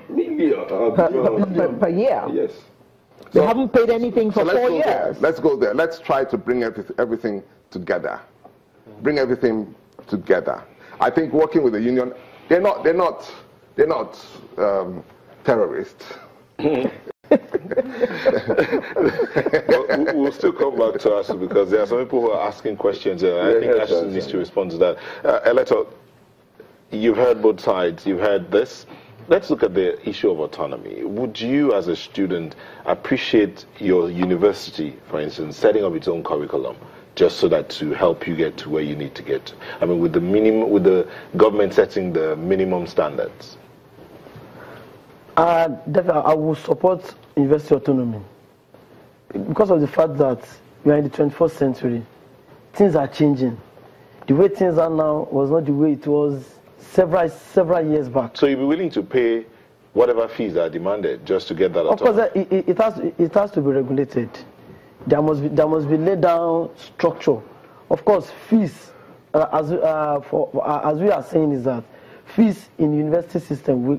million per year. Yes. They haven't paid anything for 4 years. Let's go there. Let's try to bring everything together. Bring everything together. I think working with the union, they're not terrorists. We'll still come back to ASUU because there are some people who are asking questions. I think ASUU needs to respond to that. Eletor, you've heard both sides. You've heard this. Let's look at the issue of autonomy. Would you, as a student, appreciate your university, for instance, setting up its own curriculum, just so that to help you get to where you need to get to? I mean, with the government setting the minimum standards. Definitely, I will support university autonomy because of the fact that we are in the 21st century. Things are changing. The way things are now was not the way it was several years back. So you'll be willing to pay whatever fees that are demanded just to get that autonomy? Of course, it has to be regulated. There must be laid down structure. Of course, fees, as we are saying, is that fees in the university system, we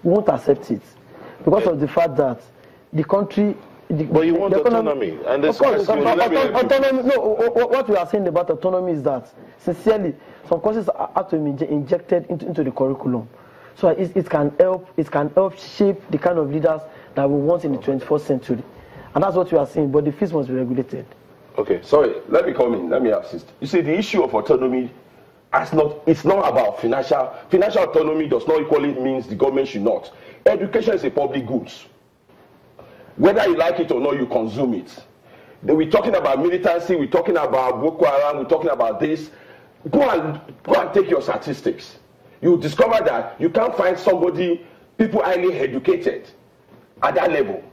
won't accept it because of the fact that the country. But you want autonomy, and of course, autonomy. No, what we are saying about autonomy is that sincerely, some courses have to be injected into the curriculum, so it can help shape the kind of leaders that we want in the 21st century, and that's what we are saying. But the fees must be regulated. Okay, sorry. Let me come in. Let me assist. You see, the issue of autonomy. It's not about financial autonomy. Does not equally means the government should not. Education is a public good. Whether you like it or not, you consume it. We're talking about militancy. We're talking about Boko Haram. We're talking about this. Go and take your statistics. You discover that you can't find people highly educated at that level.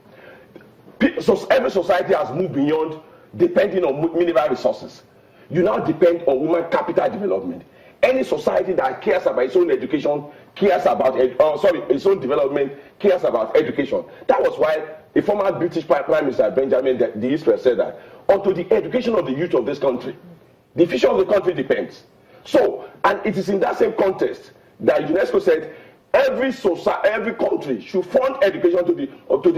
So every society has moved beyond depending on mineral resources. You now depend on human capital development. Any society that cares about its own education, cares about its own development, cares about education. That was why a former British Prime Minister Benjamin Disraeli said that unto the education of the youth of this country, the future of the country depends. So, and it is in that same context that UNESCO said every country should fund education to the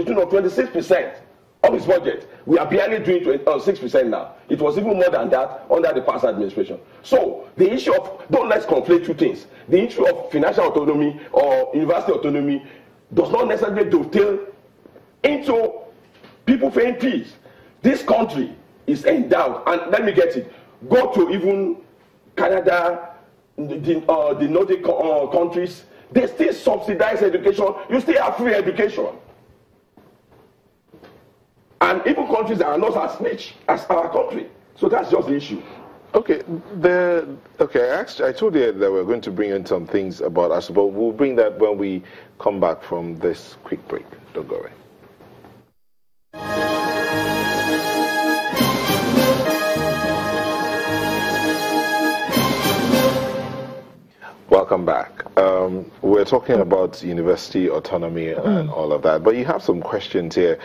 tune of 26%. Of his budget. We are barely doing 6% now. It was even more than that under the past administration. So the issue of, let's conflate two things. The issue of financial autonomy or university autonomy does not necessarily dovetail into people paying fees. This country is endowed, and let me get it. Go to even Canada, the Nordic countries. They still subsidize education. You still have free education. And even countries that are not as rich as our country. So that's just the issue. Okay, I told you that we're going to bring in some things about ASUU, but we'll bring that when we come back from this quick break. Don't go away. Welcome back. We're talking about university autonomy and all of that, but you have some questions here,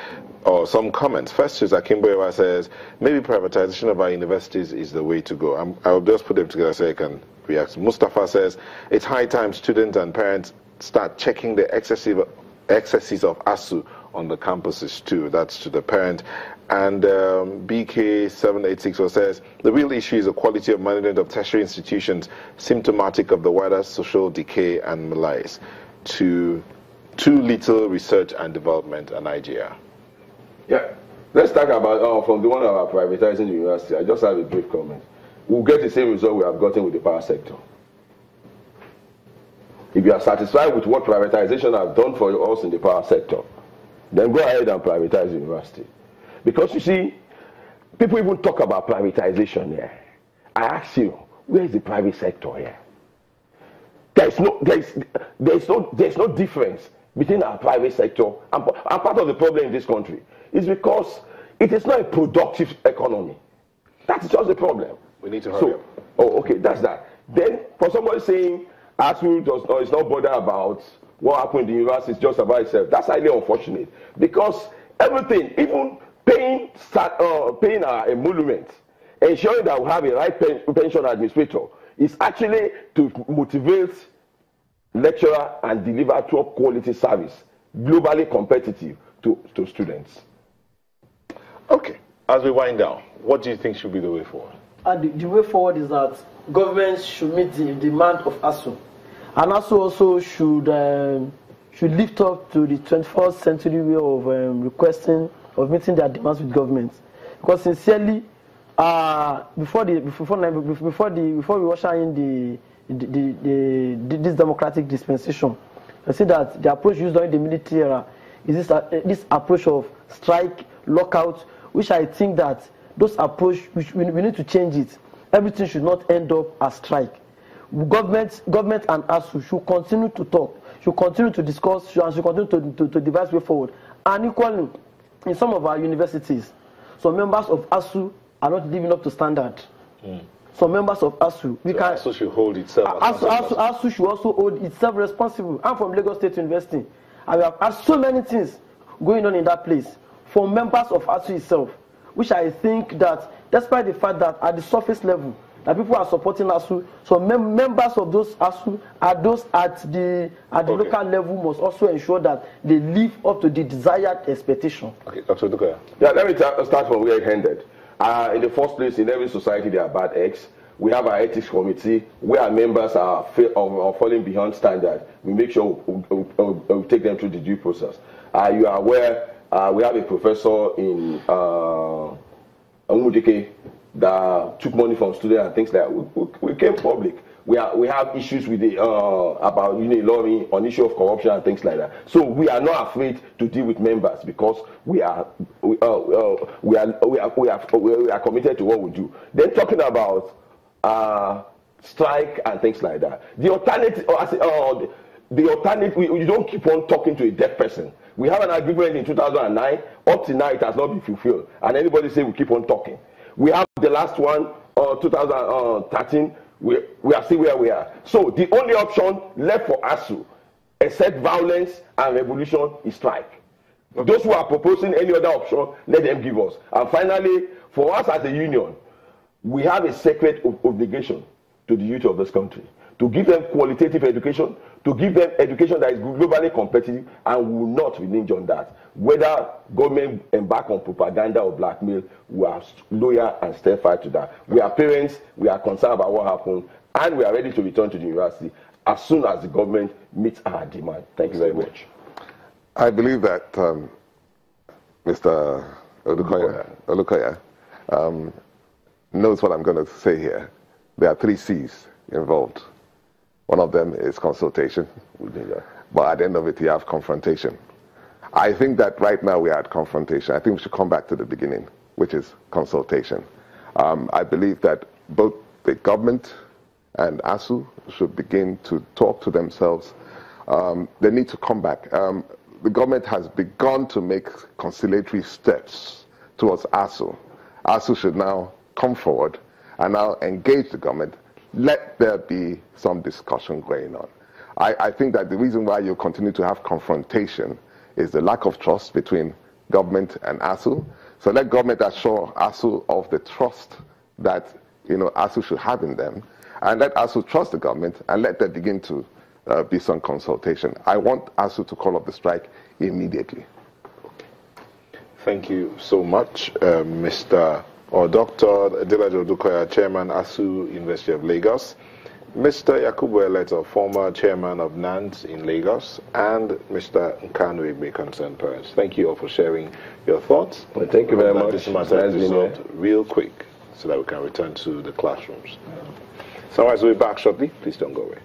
or some comments. First is Akimboewa says, maybe privatization of our universities is the way to go. I'll just put them together so I can react. Mustafa says, it's high time students and parents start checking the excesses of ASUU on the campuses too. That's to the parent. And BK7864 says, the real issue is the quality of management of tertiary institutions, symptomatic of the wider social decay and malaise. Too little research and development in Nigeria. Yeah, let's talk about from the one about privatizing the university. I just have a brief comment. We'll get the same result we have gotten with the power sector. If you are satisfied with what privatization has done for us in the power sector, then go ahead and privatize the university. Because you see, people even talk about privatization here. I ask you, where is the private sector here? There's no difference between our private sector and part of the problem in this country is because it is not a productive economy. That's just the problem. We need to hurry up. Oh, okay, that's that. Then for somebody saying ASUU is not bothered about what happened in the university, it's just about itself, that's highly unfortunate. Because everything, even paying our emolument, ensuring that we have a right pension administrator, is actually to motivate lecturer and deliver top quality service, globally competitive to students. Okay, as we wind down, what do you think should be the way forward? The way forward is that governments should meet the demand of ASUU, and ASUU also should lift up to the 21st century way of meeting their demands with governments. Because sincerely, before we usher in this democratic dispensation, I see that the approach used during the military era is this approach of strike, lockout, which I think that those approach we need to change it. Everything should not end up as strike. Government and ASUU should continue to talk, should continue to discuss, and should continue to devise way forward. And equally, in some of our universities, some members of ASUU are not living up to standard. Some members of ASUU, ASUU should hold itself. ASUU should also hold itself responsible. I'm from Lagos State University, and we have had so many things going on in that place from members of ASUU itself, which I think that, despite the fact that at the surface level, that people are supporting ASUU, so members of those ASUU are those at the local level must also ensure that they live up to the desired expectation. Okay, Dr. Dukoya. Yeah, let me start from where it ended. In the first place, in every society there are bad eggs. We have our ethics committee where our members are falling behind standard. We make sure we take them through the due process. You are aware we have a professor in Umudike that took money from students and things like that. We came public. We have issues with the about lobbying on issue of corruption and things like that. So we are not afraid to deal with members because we are committed to what we do. Then talking about strike and things like that. The alternative, you don't keep on talking to a deaf person. We have an agreement in 2009. Up to now, it has not been fulfilled. And anybody say we keep on talking. We have the last one, 2013. We are still where we are. So the only option left for ASUU, except violence and revolution, is strike. Those who are proposing any other option, let them give us. And finally, for us as a union, we have a sacred obligation to the youth of this country to give them qualitative education, to give them education that is globally competitive, and we will not relinge on that. Whether government embark on propaganda or blackmail, we are loyal and steadfast to that. We are parents, we are concerned about what happened, and we are ready to return to the university as soon as the government meets our demand. Thank you very much. I believe that Mr. Olukoya knows what I'm going to say here. There are 3 C's involved. One of them is consultation, but at the end of it, you have confrontation. I think that right now we are at confrontation. I think we should come back to the beginning, which is consultation. I believe that both the government and ASUU should begin to talk to themselves. They need to come back. The government has begun to make conciliatory steps towards ASUU. ASUU should now come forward and now engage the government. Let there be some discussion going on. I think that the reason why you continue to have confrontation is the lack of trust between government and ASUU. So let government assure ASUU of the trust that ASUU should have in them, and let ASUU trust the government, and let there begin to be some consultation. I want ASUU to call off the strike immediately. Thank you so much, Mr. or Dr. El-Dorado Dukoya, Chairman, ASUU, University of Lagos, Mr. Yakubu Eleto, former Chairman of NANS in Lagos, and Mr. Nkanu Igbe, concerned parents. Thank you all for sharing your thoughts. Well, thank you very much. This matter is resolved real quick so that we can return to the classrooms. So as we'll be back shortly, please don't go away.